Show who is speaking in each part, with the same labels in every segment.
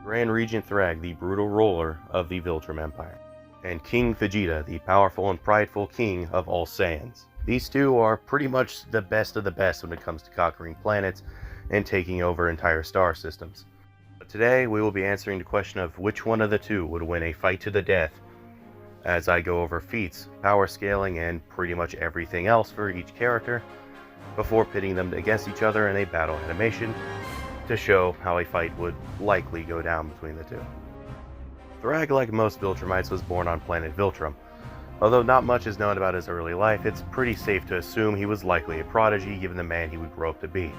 Speaker 1: Grand Regent Thragg, the brutal ruler of the Viltrum Empire, and King Vegeta, the powerful and prideful king of all Saiyans. These two are pretty much the best of the best when it comes to conquering planets and taking over entire star systems. But today we will be answering the question of which one of the two would win a fight to the death, as I go over feats, power scaling, and pretty much everything else for each character, before pitting them against each other in a battle animation to show how a fight would likely go down between the two. Thragg, like most Viltrumites, was born on planet Viltrum. Although not much is known about his early life, it's pretty safe to assume he was likely a prodigy given the man he would grow up to be.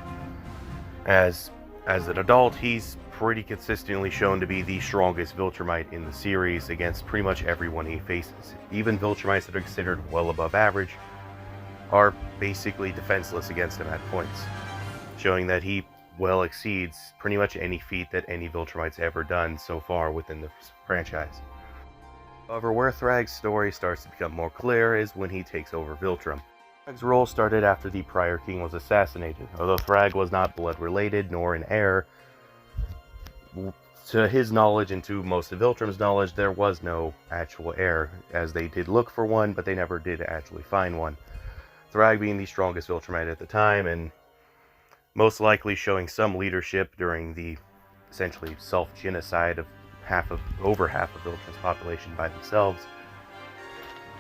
Speaker 1: As an adult, he's pretty consistently shown to be the strongest Viltrumite in the series against pretty much everyone he faces. Even Viltrumites that are considered well above average are basically defenseless against him at points, showing that he well exceeds pretty much any feat that any Viltrumite's ever done so far within the franchise. However, where Thragg's story starts to become more clear is when he takes over Viltrum. Thragg's role started after the prior king was assassinated. Although Thragg was not blood related nor an heir, to his knowledge and to most of Viltrum's knowledge, there was no actual heir, as they did look for one, but they never did actually find one. Thragg being the strongest Viltrumite at the time, and most likely showing some leadership during the essentially self-genocide of over half of Viltrum's population by themselves.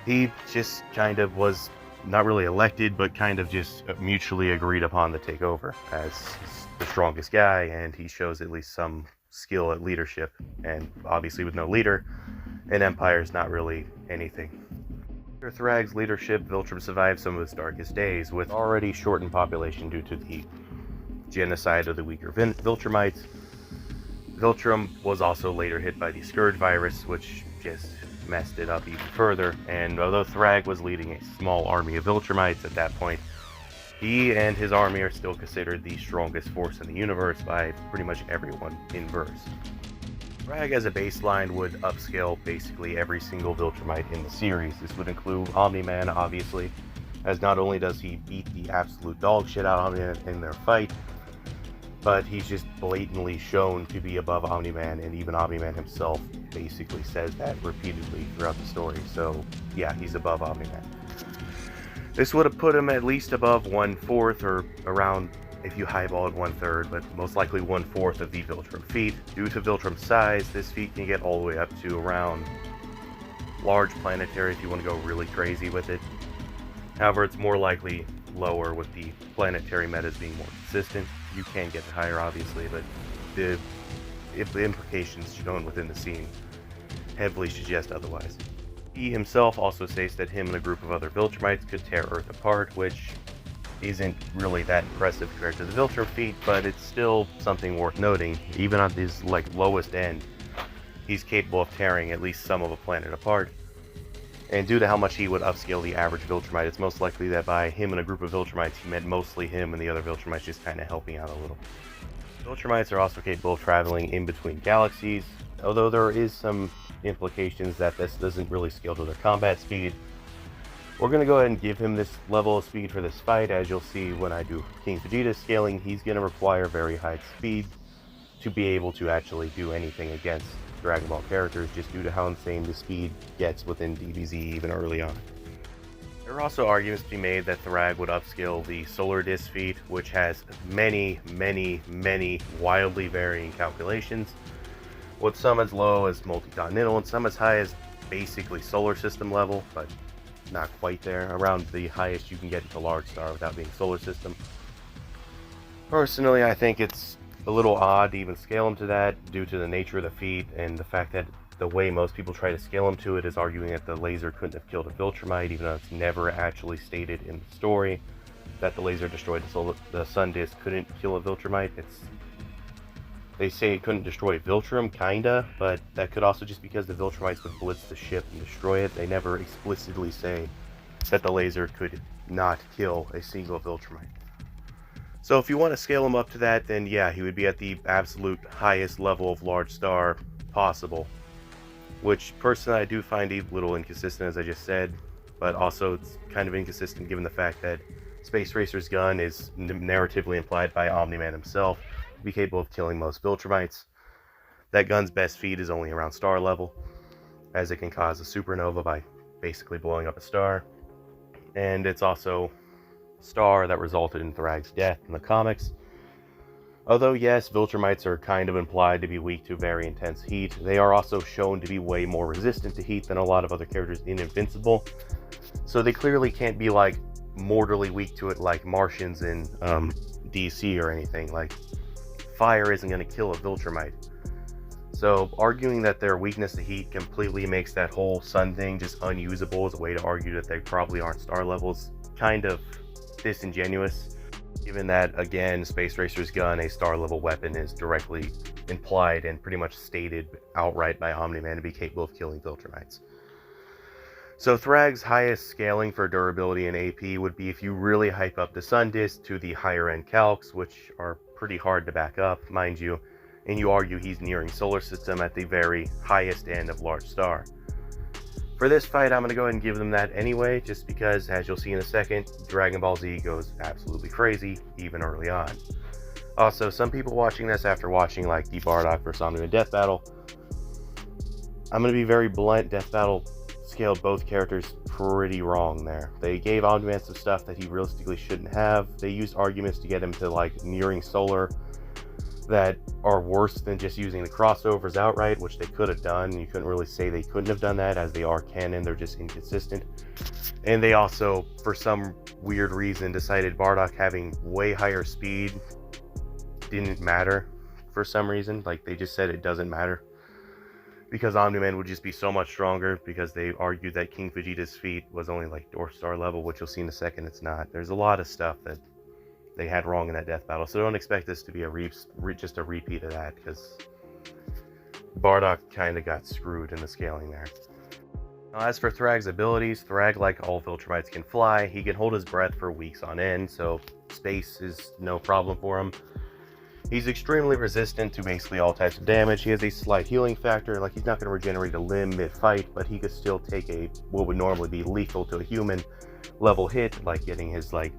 Speaker 1: He just kind of was not really elected, but kind of just mutually agreed upon to take over as the strongest guy, and he shows at least some skill at leadership. And obviously with no leader, an empire is not really anything. Under Thragg's leadership, Viltrum survived some of its darkest days, with already shortened population due to the genocide of the weaker Viltrumites. Viltrum was also later hit by the Scourge virus, which just messed it up even further, and although Thragg was leading a small army of Viltrumites at that point, he and his army are still considered the strongest force in the universe by pretty much everyone in verse. Thragg as a baseline would upscale basically every single Viltrumite in the series. This would include Omni-Man, obviously, as not only does he beat the absolute dog shit out of Omni-Man in their fight, but he's just blatantly shown to be above Omni-Man, and even Omni-Man himself basically says that repeatedly throughout the story. So yeah, he's above Omni-Man. This would have put him at least above 1/4, or around, if you highball it, 1/3, but most likely 1/4 of the Viltrum feat. Due to Viltrum's size, this feat can get all the way up to around large planetary if you want to go really crazy with it. However, it's more likely lower with the planetary metas being more consistent. You can get it higher, obviously, but the implications shown within the scene heavily suggest otherwise. He himself also states that him and a group of other Viltrumites could tear Earth apart, which isn't really that impressive compared to the Viltrum feat, but it's still something worth noting. Even on his lowest end, he's capable of tearing at least some of a planet apart. And due to how much he would upscale the average Viltrumite, it's most likely that by him and a group of Viltrumites, he meant mostly him and the other Viltrumites just kind of helping out a little. Viltrumites are also capable of traveling in between galaxies, although there is some implications that this doesn't really scale to their combat speed. We're going to go ahead and give him this level of speed for this fight. As you'll see when I do King Vegeta scaling, he's going to require very high speed to be able to actually do anything against Dragon Ball characters, just due to how insane the speed gets within DBZ even early on. There are also arguments to be made that Thragg would upscale the Solar Disc feat, which has many wildly varying calculations, with some as low as multi-continental and some as high as basically solar system level, but not quite there, around the highest you can get into large star without being solar system. Personally, I think it's a little odd to even scale him to that due to the nature of the feat and the fact that the way most people try to scale him to it is arguing that the laser couldn't have killed a Viltrumite, even though it's never actually stated in the story that the laser destroyed the Sun Disc couldn't kill a Viltrumite. They say it couldn't destroy Viltrum, kinda, but that could also just because the Viltrumites would blitz the ship and destroy it. They never explicitly say that the laser could not kill a single Viltrumite. So if you want to scale him up to that, then yeah, he would be at the absolute highest level of large star possible. Which, personally, I do find a little inconsistent, as I just said, but also it's kind of inconsistent given the fact that Space Racer's gun is narratively implied by Omni-Man himself to be capable of killing most Viltrumites. That gun's best speed is only around star level, as it can cause a supernova by basically blowing up a star. And it's also a star that resulted in Thragg's death in the comics. Although yes, Viltrumites are kind of implied to be weak to very intense heat, they are also shown to be way more resistant to heat than a lot of other characters in Invincible. So they clearly can't be like mortally weak to it like Martians in DC or anything. Like, fire isn't going to kill a Viltrumite. So arguing that their weakness to heat completely makes that whole sun thing just unusable as a way to argue that they probably aren't star levels kind of disingenuous. Given that, again, Space Racer's gun, a star level weapon, is directly implied and pretty much stated outright by Omni-Man to be capable of killing Viltrumites. So Thragg's highest scaling for durability and AP would be if you really hype up the Sun Disk to the higher end calcs, which are pretty hard to back up, mind you, and you argue he's nearing solar system at the very highest end of large star. For this fight, I'm going to go ahead and give them that anyway, just because, as you'll see in a second, Dragon Ball Z goes absolutely crazy, even early on. Also, some people watching this after watching like the Bardock vs. Omni-Man Death Battle, I'm going to be very blunt, Death Battle scaled both characters pretty wrong there. They gave Omni-Man some stuff that he realistically shouldn't have. They used arguments to get him to like nearing solar that are worse than just using the crossovers outright, which they could have done. You couldn't really say they couldn't have done that, as they are canon, they're just inconsistent. And they also, for some weird reason, decided Bardock having way higher speed didn't matter for some reason. Like, they just said it doesn't matter, because Omni-Man would just be so much stronger, because they argued that King Vegeta's feat was only like Dwarf Star level, which you'll see in a second it's not. There's a lot of stuff that they had wrong in that death battle, so don't expect this to be just a repeat of that, because Bardock kind of got screwed in the scaling there. Now, as for Thragg's abilities, Thragg, like all Viltrumites, can fly. He can hold his breath for weeks on end, so space is no problem for him. He's extremely resistant to basically all types of damage. He has a slight healing factor, like he's not going to regenerate a limb mid-fight, but he could still take a what would normally be lethal to a human level hit, like getting his like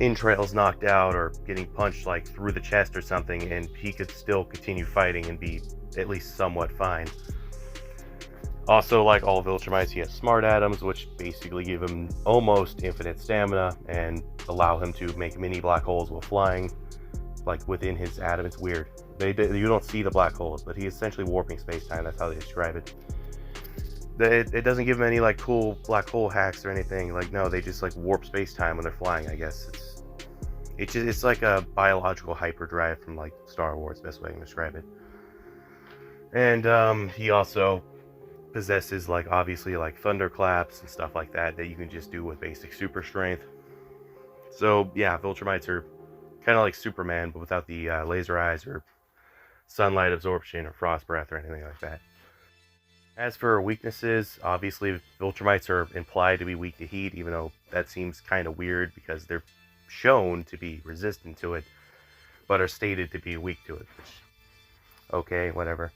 Speaker 1: entrails knocked out or getting punched like through the chest or something, and he could still continue fighting and be at least somewhat fine. Also, like all Viltrumites, he has smart atoms, which basically give him almost infinite stamina and allow him to make mini black holes while flying, like within his atom. It's weird. You don't see the black holes, but he's essentially warping space-time. That's how they describe it. It doesn't give them any like cool black hole hacks or anything. Like, no, they just like warp space-time when they're flying, I guess. It's like a biological hyperdrive from like Star Wars, best way I can describe it. And he also possesses like obviously like thunderclaps and stuff like that you can just do with basic super strength. So yeah, Viltrumites are kind of like Superman, but without the laser eyes or sunlight absorption or frost breath or anything like that. As for weaknesses, obviously Viltrumites are implied to be weak to heat, even though that seems kind of weird because they're shown to be resistant to it, but are stated to be weak to it, which, okay, whatever.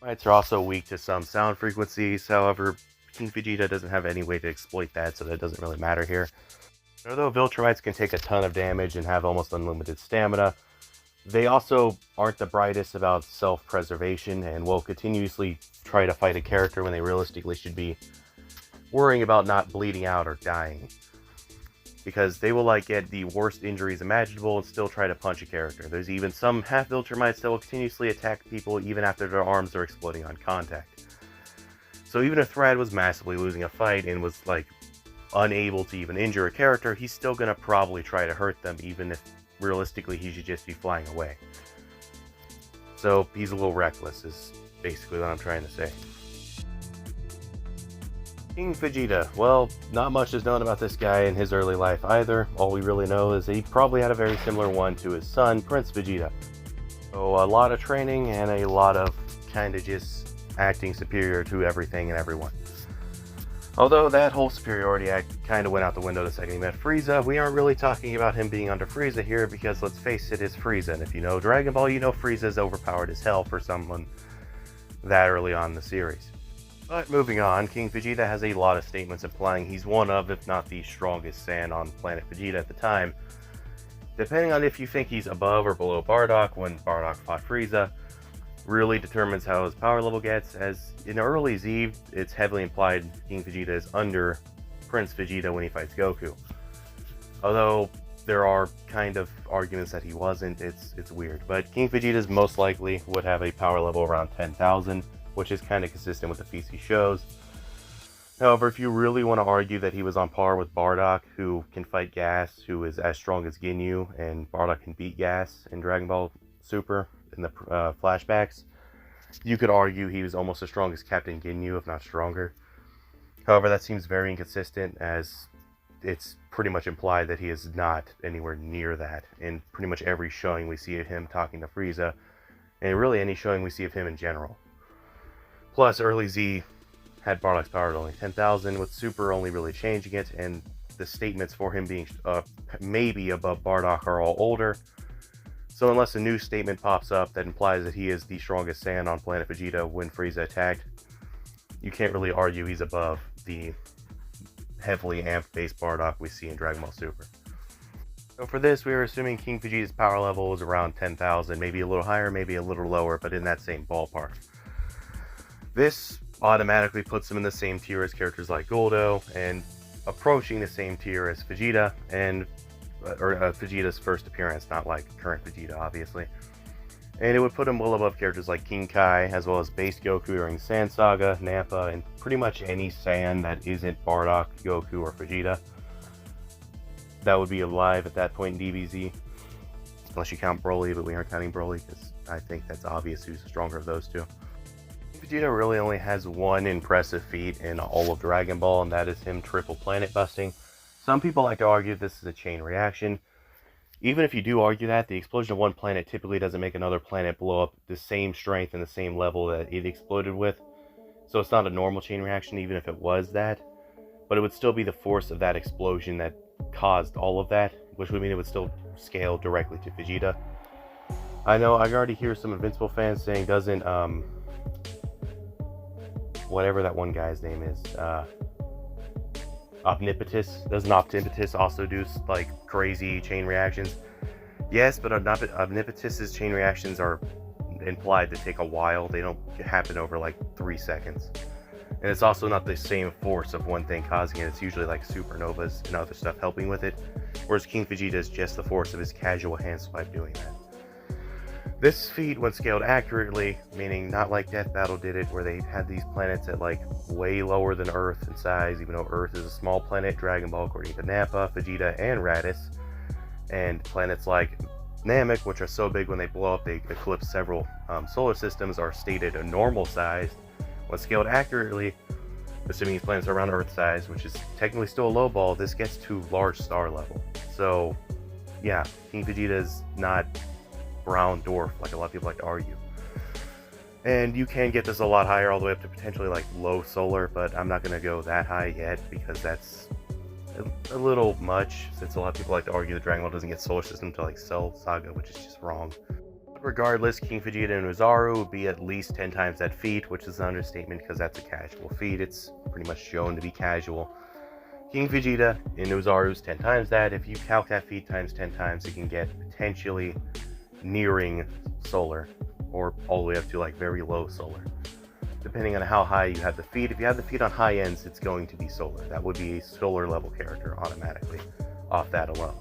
Speaker 1: Viltrumites are also weak to some sound frequencies, however, King Vegeta doesn't have any way to exploit that, so that doesn't really matter here. Although Viltrumites can take a ton of damage and have almost unlimited stamina, they also aren't the brightest about self-preservation and will continuously try to fight a character when they realistically should be worrying about not bleeding out or dying. Because they will like get the worst injuries imaginable and still try to punch a character. There's even some half Viltrumites that will continuously attack people even after their arms are exploding on contact. So even if Thragg was massively losing a fight and was like unable to even injure a character, he's still gonna probably try to hurt them, even if realistically he should just be flying away. So he's a little reckless is basically what I'm trying to say. King Vegeta. Well, not much is known about this guy in his early life either. All we really know is that he probably had a very similar one to his son, Prince Vegeta. So a lot of training and a lot of kind of just acting superior to everything and everyone. Although that whole superiority act kind of went out the window the second he met Frieza, we aren't really talking about him being under Frieza here because, let's face it, it's Frieza. And if you know Dragon Ball, you know Frieza's overpowered as hell for someone that early on in the series. But moving on, King Vegeta has a lot of statements implying he's one of, if not the strongest Saiyan on planet Vegeta at the time. Depending on if you think he's above or below Bardock when Bardock fought Frieza, really determines how his power level gets, as in early Z, it's heavily implied King Vegeta is under Prince Vegeta when he fights Goku. Although there are kind of arguments that he wasn't, it's weird. But King Vegeta's most likely would have a power level around 10,000, which is kind of consistent with the feats he shows. However, if you really want to argue that he was on par with Bardock, who can fight Gas, who is as strong as Ginyu, and Bardock can beat Gas in Dragon Ball Super in the flashbacks, you could argue he was almost as strong as Captain Ginyu, if not stronger. However, that seems very inconsistent, as it's pretty much implied that he is not anywhere near that in pretty much every showing we see of him talking to Frieza, and really any showing we see of him in general. Plus, early Z had Bardock's power at only 10,000, with Super only really changing it, and the statements for him being maybe above Bardock are all older. So unless a new statement pops up that implies that he is the strongest Saiyan on planet Vegeta when Frieza attacked, you can't really argue he's above the heavily amped base Bardock we see in Dragon Ball Super. So for this, we were assuming King Vegeta's power level was around 10,000, maybe a little higher, maybe a little lower, but in that same ballpark. This automatically puts him in the same tier as characters like Guldo, and approaching the same tier as Vegeta, and Vegeta's first appearance, not like current Vegeta, obviously. And it would put him well above characters like King Kai, as well as Base Goku during Saiyan Saga, Nappa, and pretty much any Saiyan that isn't Bardock, Goku, or Vegeta. That would be alive at that point in DBZ. Unless you count Broly, but we aren't counting Broly, because I think that's obvious who's the stronger of those two. Vegeta really only has one impressive feat in all of Dragon Ball, and that is him triple planet busting. Some people like to argue this is a chain reaction. Even if you do argue that, the explosion of one planet typically doesn't make another planet blow up the same strength and the same level that it exploded with. So it's not a normal chain reaction, even if it was that. But it would still be the force of that explosion that caused all of that, which would mean it would still scale directly to Vegeta. I know I already hear some Invincible fans saying, doesn't whatever that one guy's name is, Omnipotus, doesn't Omnipotus also do like crazy chain reactions? Yes, but Omnipotus's chain reactions are implied to take a while. They don't happen over like 3 seconds. And it's also not the same force of one thing causing it. It's usually like supernovas and other stuff helping with it. Whereas King Vegeta is just the force of his casual hand swipe doing that. This feat, when scaled accurately, meaning not like Death Battle did it, where they had these planets at like way lower than Earth in size, even though Earth is a small planet, Dragon Ball according to Nappa, Vegeta, and Raditz, and planets like Namek, which are so big when they blow up they eclipse several solar systems, are stated a normal size. When scaled accurately, assuming these planets are around Earth size, which is technically still a low ball, this gets to large star level. So yeah, King Vegeta is not brown dwarf like a lot of people like to argue. And you can get this a lot higher, all the way up to potentially like low solar, but I'm not going to go that high yet because that's a little much, since a lot of people like to argue that Dragon Ball doesn't get solar system until like Cell Saga, which is just wrong. Regardless, King Vegeta and Uzaru would be at least 10 times that feat, which is an understatement because that's a casual feat. It's pretty much shown to be casual. King Vegeta in Uzaru's 10 times that. If you calc that feat times 10 times, you can get potentially nearing solar, or all the way up to like very low solar, depending on how high you have the feat. If you have the feat on high ends, it's going to be solar. That would be a solar level character automatically off that alone.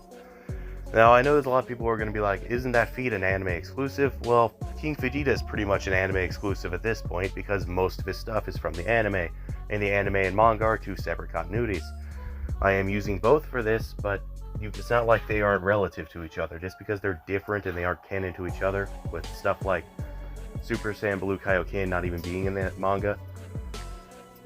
Speaker 1: Now, I know there's a lot of people who are going to be like, isn't that feat an anime exclusive? Well, King Vegeta is pretty much an anime exclusive at this point because most of his stuff is from the anime, and the anime and manga are two separate continuities. I am using both for this, but it's not like they aren't relative to each other. Just because they're different and they aren't canon to each other, with stuff like Super Saiyan Blue Kaioken not even being in the manga,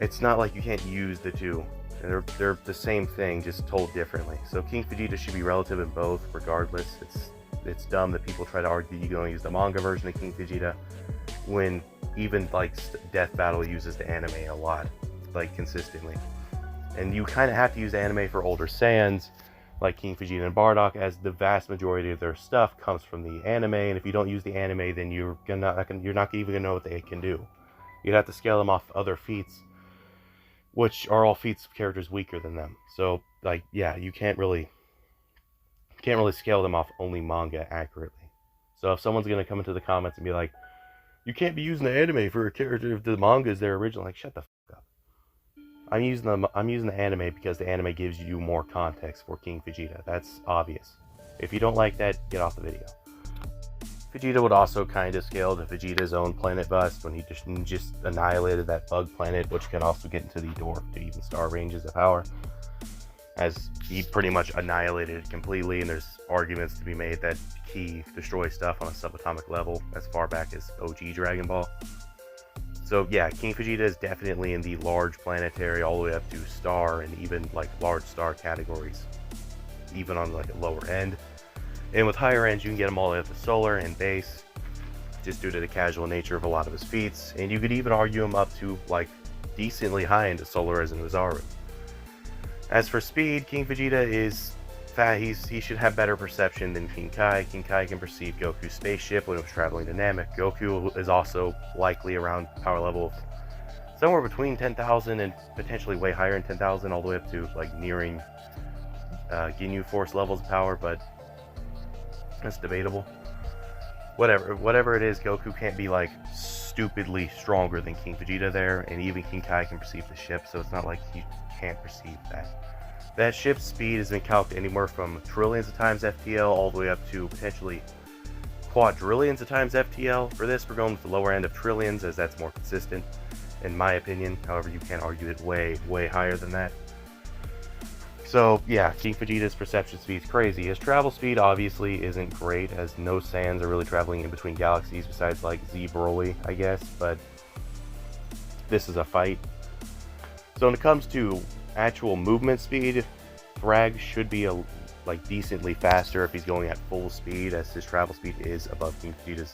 Speaker 1: it's not like you can't use the two. They're the same thing, just told differently. So King Vegeta should be relative in both, regardless. It's dumb that people try to argue you can only use the manga version of King Vegeta, when even like Death Battle uses the anime a lot, like consistently. And you kind of have to use the anime for older Saiyans, like King Vegeta and Bardock, as the vast majority of their stuff comes from the anime. And if you don't use the anime, then you're not even gonna know what they can do. You'd have to scale them off other feats, which are all feats of characters weaker than them. So like, yeah, you can't really scale them off only manga accurately. So if someone's gonna come into the comments and be like, You can't be using the anime for a character if the manga is their original. Like, shut the fuck up. I'm using the anime because the anime gives you more context for King Vegeta. That's obvious. If you don't like that, get off the video. Vegeta would also kind of scale to Vegeta's own planet bust when he just annihilated that bug planet, which can also get into the dwarf to even star ranges of power, as he pretty much annihilated it completely. And there's arguments to be made that he destroys stuff on a subatomic level as far back as OG Dragon Ball. So yeah, King Vegeta is definitely in the large planetary all the way up to star and even like large star categories, even on like a lower end. And with higher ends, you can get him all the way up to solar and base, just due to the casual nature of a lot of his feats. And you could even argue him up to like decently high into solar as in Uzaru. As for speed, King Vegeta is fat. He should have better perception than King Kai. King Kai can perceive Goku's spaceship when it was traveling to Namek. Goku is also likely around power level somewhere between 10,000 and potentially way higher than 10,000, all the way up to like nearing Ginyu Force levels of power, but that's debatable. Whatever it is, Goku can't be like stupidly stronger than King Vegeta there, and even King Kai can perceive the ship, so it's not like he can't perceive that. That ship's speed has been calculated anywhere from trillions of times FTL all the way up to potentially quadrillions of times FTL. For this, we're going with the lower end of trillions, as that's more consistent, in my opinion. However, you can argue it way higher than that. So yeah, King Vegeta's perception speed is crazy. His travel speed obviously isn't great, as no Saiyans are really traveling in between galaxies besides like Z Broly, I guess, but this is a fight. So when it comes to actual movement speed, Thragg should be like decently faster if he's going at full speed, as his travel speed is above King Vegeta's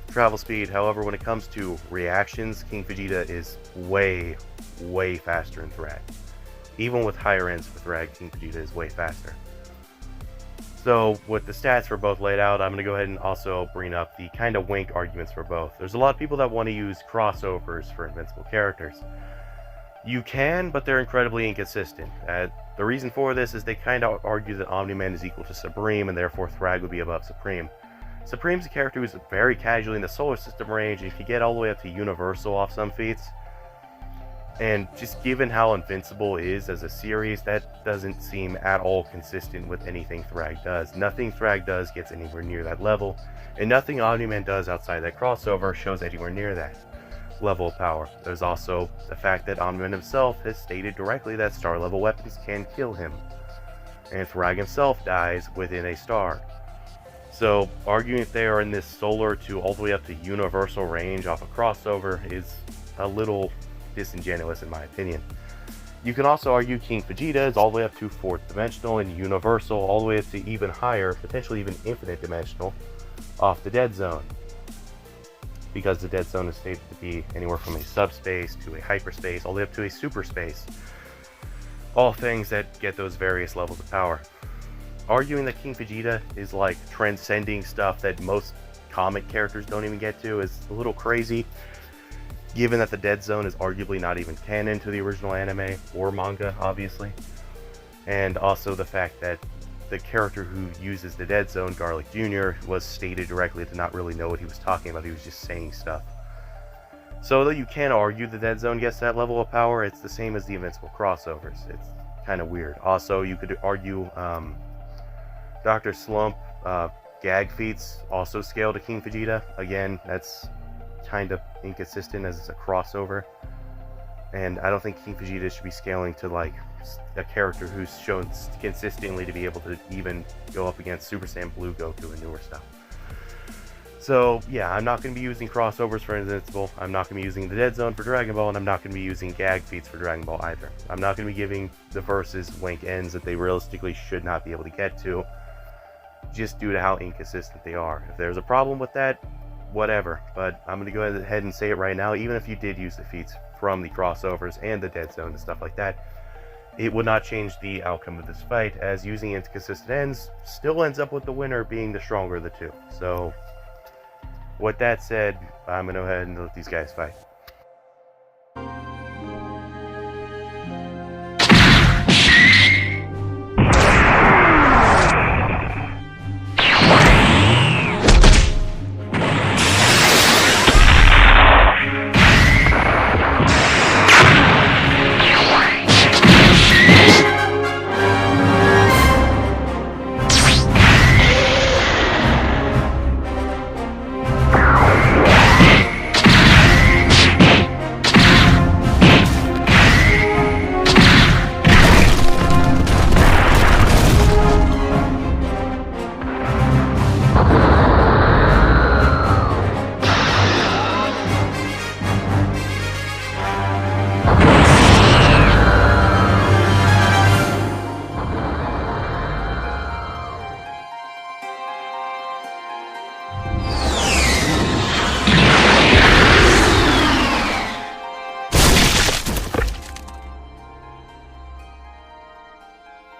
Speaker 1: travel speed. However, when it comes to reactions, King Vegeta is way faster than Thragg. Even with higher ends for Thragg, King Vegeta is way faster. So with the stats for both laid out, I'm going to go ahead and also bring up the kind of wink arguments for both. There's a lot of people that want to use crossovers for invincible characters. You can, but they're incredibly inconsistent. The reason for this is they kind of argue that Omni-Man is equal to Supreme, and therefore Thragg would be above Supreme. Supreme's a character who's very casually in the solar system range, and can get all the way up to Universal off some feats. And just given how invincible is as a series, that doesn't seem at all consistent with anything Thragg does. Nothing Thragg does gets anywhere near that level, and nothing Omni-Man does outside that crossover shows anywhere near that level of power. There's also the fact that Omni-Man himself has stated directly that star level weapons can kill him, and Thragg himself dies within a star. So arguing if they are in this solar to all the way up to universal range off a crossover is a little disingenuous in my opinion. You can also argue King Vegeta is all the way up to 4th dimensional and universal all the way up to even higher, potentially even infinite dimensional, off the dead zone. Because the dead zone is stated to be anywhere from a subspace to a hyperspace, all the way up to a superspace. All things that get those various levels of power. Arguing that King Vegeta is like transcending stuff that most comic characters don't even get to is a little crazy, given that the Dead Zone is arguably not even canon to the original anime or manga, obviously. And also the fact that the character who uses the Dead Zone, Garlic Jr., was stated directly to not really know what he was talking about. He was just saying stuff. So though you can argue the Dead Zone gets that level of power, it's the same as the invincible crossovers. It's kind of weird. Also, you could argue Dr. Slump gag feats also scale to King Vegeta. Again, that's kind of inconsistent as it's a crossover, and I don't think King Vegeta should be scaling to like a character who's shown consistently to be able to even go up against Super Saiyan Blue Goku and newer stuff. So yeah, I'm not going to be using crossovers for Invincible, I'm not going to be using the Dead Zone for Dragon Ball, and I'm not going to be using gag feats for Dragon Ball either. I'm not going to be giving the versus wank ends that they realistically should not be able to get to, just due to how inconsistent they are. If there's a problem with that, whatever, but I'm going to go ahead and say it right now. Even if you did use the feats from the crossovers and the Dead Zone and stuff like that, it would not change the outcome of this fight, as using inconsistent ends still ends up with the winner being the stronger of the two. So with that said, I'm going to go ahead and let these guys fight.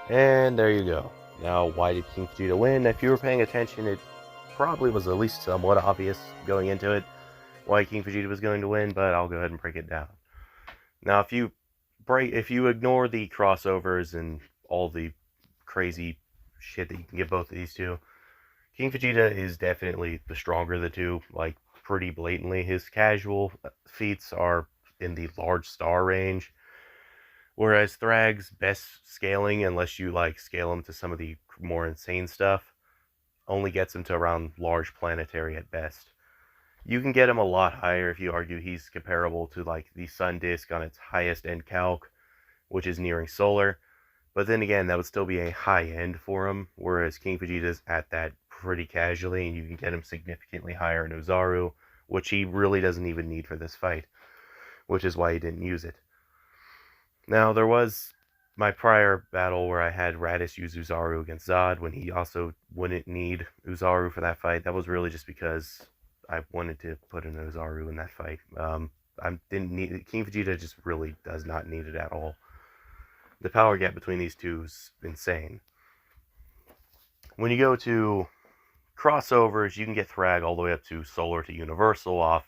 Speaker 1: And there you go. Now, why did King Vegeta win? If you were paying attention, it probably was at least somewhat obvious going into it why King Vegeta was going to win, but I'll go ahead and break it down. Now, if you ignore the crossovers and all the crazy shit that you can get both of these two, King Vegeta is definitely the stronger of the two, like pretty blatantly. His casual feats are in the large star range, whereas Thragg's best scaling, unless you like scale him to some of the more insane stuff, only gets him to around large planetary at best. You can get him a lot higher if you argue he's comparable to like the Sun Disk on its highest end calc, which is nearing solar. But then again, that would still be a high end for him, whereas King Vegeta's at that pretty casually, and you can get him significantly higher in Ozaru, which he really doesn't even need for this fight, which is why he didn't use it. Now, there was my prior battle where I had Raditz use Ozaru against Zod when he also wouldn't need Ozaru for that fight. That was really just because I wanted to put an Ozaru in that fight. I didn't need it. King Vegeta just really does not need it at all. The power gap between these two is insane. When you go to crossovers, you can get Thragg all the way up to Solar to Universal off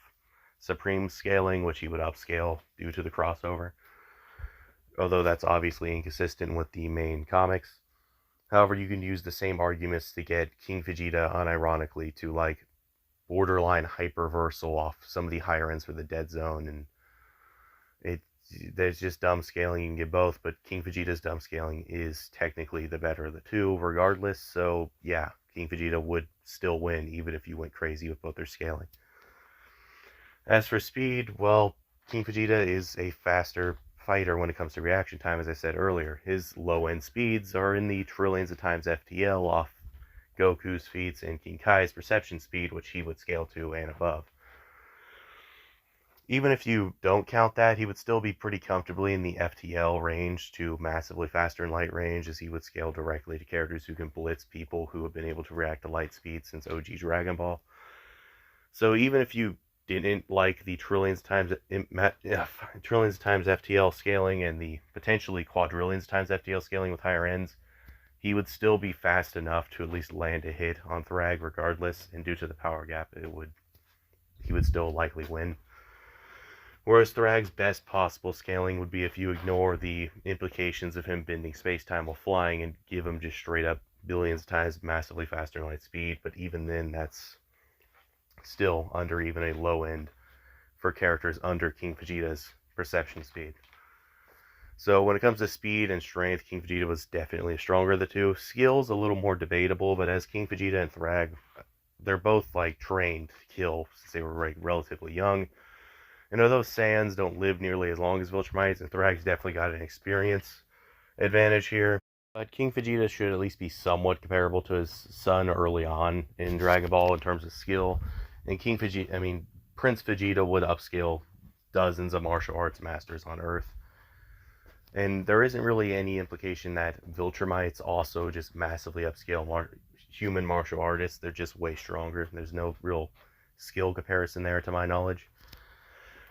Speaker 1: Supreme scaling, which he would upscale due to the crossover. Although that's obviously inconsistent with the main comics. However, you can use the same arguments to get King Vegeta unironically to like borderline hyperversal off some of the higher ends for the Dead Zone, and there's just dumb scaling. You can get both, but King Vegeta's dumb scaling is technically the better of the two regardless, so yeah, King Vegeta would still win even if you went crazy with both their scaling. As for speed, well, King Vegeta is a faster fighter when it comes to reaction time, as I said earlier. His low-end speeds are in the trillions of times FTL off Goku's feats and King Kai's perception speed, which he would scale to and above. Even if you don't count that, he would still be pretty comfortably in the FTL range to massively faster in light range, as he would scale directly to characters who can blitz people who have been able to react to light speed since OG Dragon Ball. So even if you didn't like the trillions times FTL scaling and the potentially quadrillions times FTL scaling with higher ends, he would still be fast enough to at least land a hit on Thragg regardless, and due to the power gap, he would still likely win. Whereas Thragg's best possible scaling would be if you ignore the implications of him bending space-time while flying and give him just straight up billions of times massively faster light speed, but even then that's still under even a low end for characters under King Vegeta's perception speed. So when it comes to speed and strength, King Vegeta was definitely stronger of the two. Skills a little more debatable, but as King Vegeta and Thragg, they're both like trained to kill since they were relatively young. And although Saiyans don't live nearly as long as Viltrumites, and Thragg's definitely got an experience advantage here, but King Vegeta should at least be somewhat comparable to his son early on in Dragon Ball in terms of skill. And Prince Vegeta would upscale dozens of martial arts masters on Earth. And there isn't really any implication that Viltrumites also just massively upscale human martial artists. They're just way stronger. There's no real skill comparison there to my knowledge.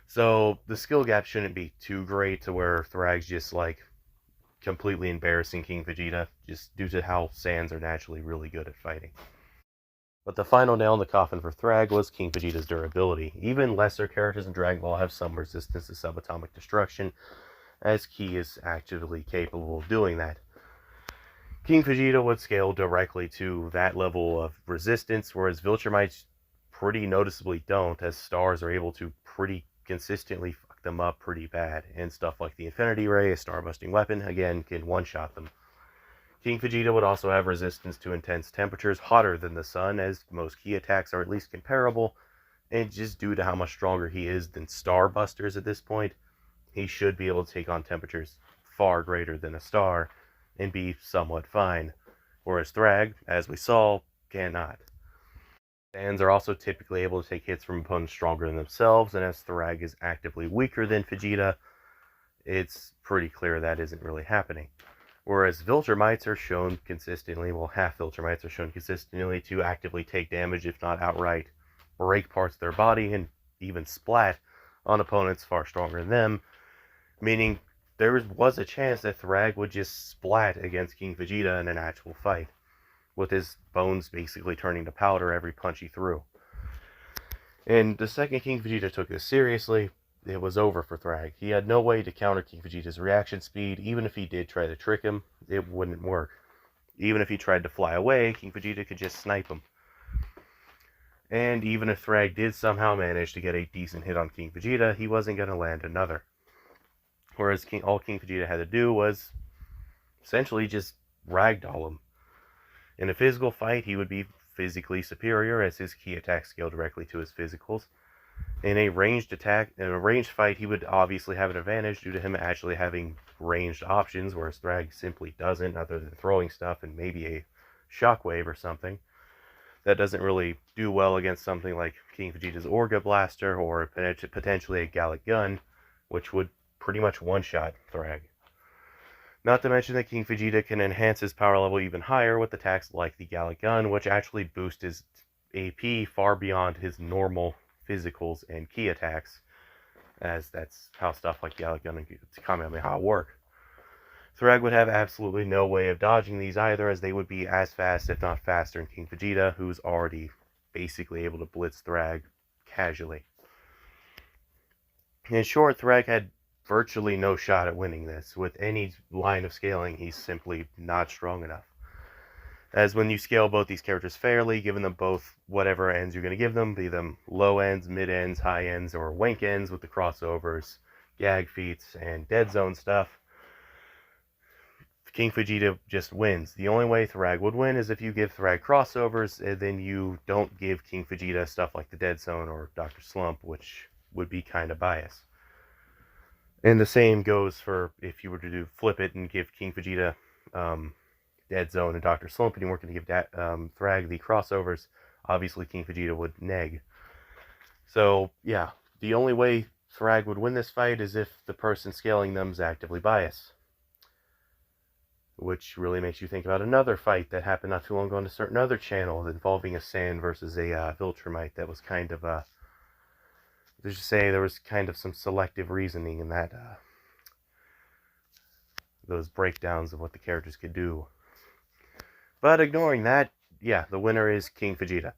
Speaker 1: So the skill gap shouldn't be too great to where Thragg's just like completely embarrassing King Vegeta, just due to how Saiyans are naturally really good at fighting. But the final nail in the coffin for Thragg was King Vegeta's durability. Even lesser characters in Dragon Ball have some resistance to subatomic destruction, as Ki is actively capable of doing that. King Vegeta would scale directly to that level of resistance, whereas Viltrumites pretty noticeably don't, as stars are able to pretty consistently fuck them up pretty bad, and stuff like the Infinity Ray, a star-busting weapon, again, can one-shot them. King Vegeta would also have resistance to intense temperatures hotter than the sun, as most Ki attacks are at least comparable, and just due to how much stronger he is than Starbusters at this point, he should be able to take on temperatures far greater than a star and be somewhat fine, whereas Thragg, as we saw, cannot. Saiyans are also typically able to take hits from opponents stronger than themselves, and as Thragg is actively weaker than Vegeta, it's pretty clear that isn't really happening. Whereas Viltrumites are shown consistently, well, half Viltrumites are shown consistently to actively take damage, if not outright break parts of their body and even splat on opponents far stronger than them, meaning there was a chance that Thragg would just splat against King Vegeta in an actual fight, with his bones basically turning to powder every punch he threw. And the second King Vegeta took this seriously, it was over for Thragg. He had no way to counter King Vegeta's reaction speed. Even if he did try to trick him, it wouldn't work. Even if he tried to fly away, King Vegeta could just snipe him. And even if Thragg did somehow manage to get a decent hit on King Vegeta, he wasn't going to land another. Whereas all King Vegeta had to do was essentially just ragdoll him. In a physical fight, he would be physically superior, as his ki attacks scale directly to his physicals. In a ranged fight, he would obviously have an advantage due to him actually having ranged options, whereas Thragg simply doesn't, other than throwing stuff and maybe a shockwave or something. That doesn't really do well against something like King Vegeta's Orga Blaster or potentially a Gallic Gun, which would pretty much one-shot Thragg. Not to mention that King Vegeta can enhance his power level even higher with attacks like the Gallic Gun, which actually boost his AP far beyond his normal physicals and ki attacks, as that's how stuff like Gallic Gun and Kamehameha work. Thragg would have absolutely no way of dodging these either, as they would be as fast, if not faster, than King Vegeta, who's already basically able to blitz Thragg casually. In short, Thragg had virtually no shot at winning this. With any line of scaling, he's simply not strong enough. As when you scale both these characters fairly, giving them both whatever ends you're going to give them, be them low ends, mid ends, high ends, or wank ends with the crossovers, gag feats, and dead zone stuff, King Vegeta just wins. The only way Thragg would win is if you give Thragg crossovers, and then you don't give King Vegeta stuff like the Dead Zone or Dr. Slump, which would be kind of biased. And the same goes for if you were to flip it and give King Vegeta Dead Zone and Dr. Slump, and you weren't going to give Thragg the crossovers, obviously King Vegeta would neg. So, yeah, the only way Thragg would win this fight is if the person scaling them is actively biased. Which really makes you think about another fight that happened not too long ago on a certain other channel involving a Sand versus a Viltrumite that was kind of let's just say there was kind of some selective reasoning in that those breakdowns of what the characters could do. But ignoring that, yeah, the winner is King Vegeta.